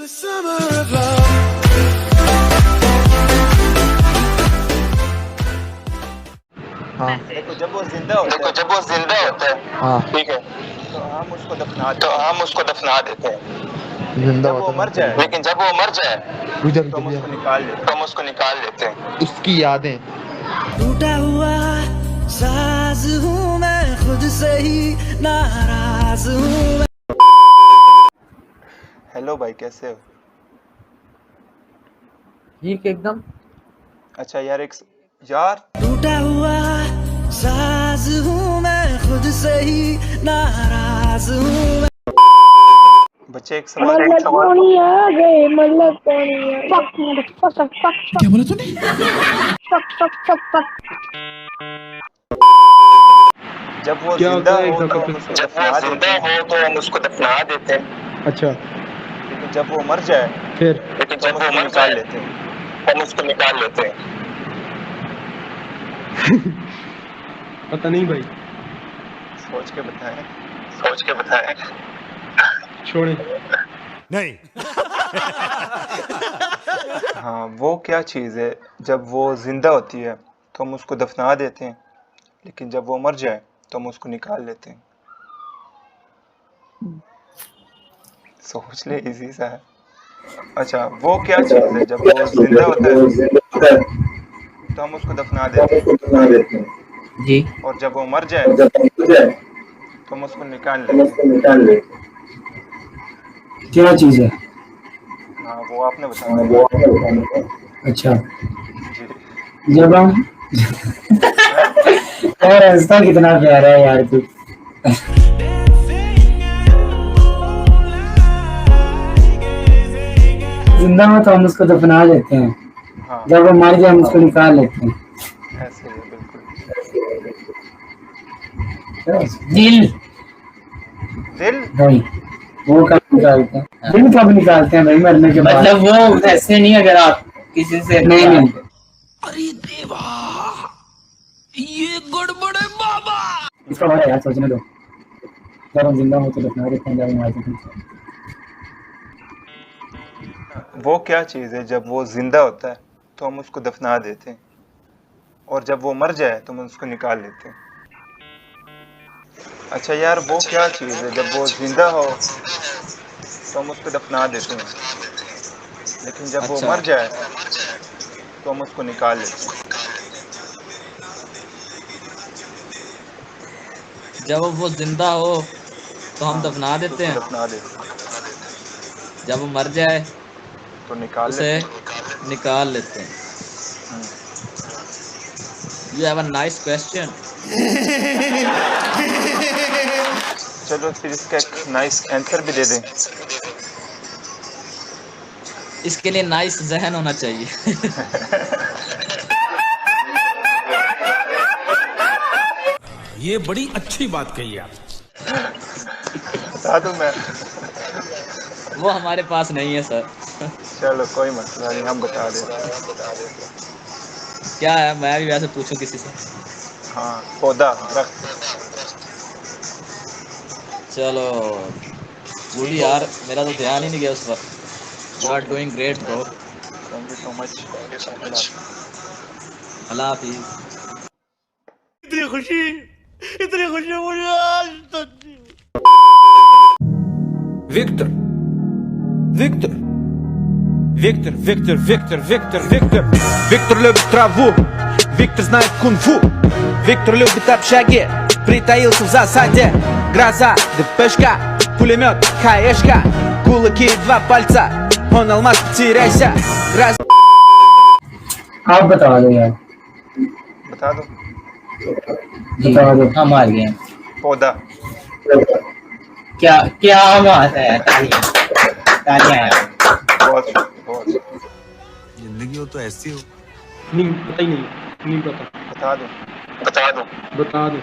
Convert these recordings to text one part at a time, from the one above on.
हाँ देखो जब वो जिंदा होता है, हाँ ठीक है, तो हम उसको दफना देते हैं। जिंदा जब हुआ वो तो मर जाए, इधर तो हम इधर उसको यार निकाल लेते हैं। उसकी यादें। टूटा हुआ साज हूँ मैं, खुद से ही नाराज हूँ। हेलो भाई, कैसे हो? ठीक एकदम। अच्छा यार, यार टूटा हुआ साज हूँ मैं, खुद से ही नाराज हूँ। बच्चे एक सवाल मतलब पूछो। कौन ही आ गए, मतलब कौन ही आ गए। क्या बोला तूने? जब वो क्या जिंदा होता है एक हो तो दफे हम पे? उसको दफना देते हैं, लेकिन जब वो मर जाए फिर तो हम उसको निकाल लेते हैं। पता नहीं भाई, सोच के बताएं। छोड़े। हाँ, वो क्या चीज़ है जब वो जिंदा होती है तो हम उसको दफना देते हैं, लेकिन जब वो मर जाए तो हम उसको निकाल लेते हैं। सोच ले, इजी सा है। अच्छा, वो क्या चीज़ है जब वो जिंदा होता है तो हम उसको दफना देते हैं, जी। और जब वो मर जाए तो हम उसको निकाल लेते हैं। क्या चीज है? हाँ, वो आपने बताना है। अच्छा, जी। जब हम हैं? यार रास्ता कितना प्यारा है यार तू। जिंदा हो तो हम उसको दफना देते हैं, हाँ, जब वो मर जाए हम उसको निकाल लेते हैं। ऐसे ही है बिल्कुल। दिल दिल? भाई, वो कब निकालते हैं? दिल कब निकालते हैं भाई, मरने के बाद? मतलब वो ऐसे नहीं, अगर आप किसी से नहीं नहीं, इसका बड़ा यार सोचने दो। जब हम जिंदा हो तो दफना देते हैं, जब हम मर जाते हैं। वो क्या चीज़ है जब वो जिंदा होता है तो हम उसको दफना देते हैं, और जब वो मर जाए तो हम उसको निकाल लेते हैं। अच्छा यार, वो क्या चीज़ है जब वो जिंदा हो तो हम उसको दफना देते हैं, लेकिन जब वो अच्छा, मर जाए तो हम उसको निकाल लेते हैं। जब वो जिंदा हो तो हम हाँ, दफना तो देते उसको हैं, दफना देते हैं, जब वो मर जाए तो निकाल उसे लेते हैं। निकाल लेते हैं। You have a nice question. चलो फिर इसका एक नाइस आंसर भी दे दें। इसके लिए नाइस जहन होना चाहिए। ये बड़ी अच्छी बात कही आप। बता दूं मैं? वो हमारे पास नहीं है सर। चलो कोई मसला नहीं, हम बता देते हैं। क्या है, मैं भी वैसे पूछूं किसी से? हाँ, पौधा, दरख्त। चलो जूली यार, मेरा तो ध्यान ही नहीं गया उस पर। You are okay, doing great bro. Thank you so much. अल्लाह हाफिज। इतनी खुशी मुझे आज तक नहीं। Victor, Victor, Victor, Victor, Victor, Victor, Victor. Victor любит траву, Victor знает кунг-фу. Victor любит общаги, притаился в засаде. Гроза, ДПшка, пулемет, хаешка. Кулаки и два пальца, он алмаз, потеряйся. आप बता दो यार, बता दो। बता दो। हम हार गए। पौधा। क्या क्या बात है, तालियां तालियां यार। बहुत शुक्रिया, बहुत शुक्रिया। जिंदगी हो तो ऐसी हो। नहीं पता ही नहीं पता। बता दो। बता दो।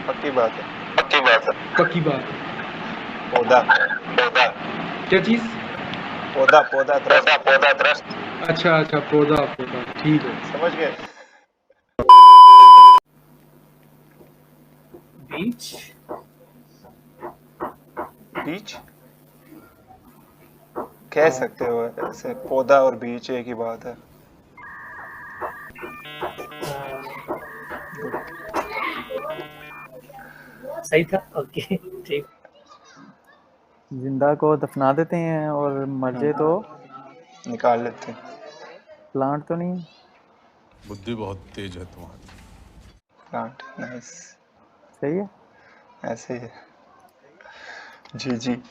पक्की बात है। पक्की बात। पौधा। क्या चीज? पौधा, पौधा, दरख्त। अच्छा अच्छा, पौधा पौधा, ठीक है। समझ गए? बीच। बीच? कह सकते हो ऐसे, पौधा और बीज एक ही बात है। सही था। ओके ठीक। जिंदा को दफना देते हैं और मर जाए तो निकाल लेते हैं। प्लांट तो नहीं। बुद्धि बहुत तेज है तुम्हारी। प्लांट, नाइस, सही है। ऐसे ही है। जी जी।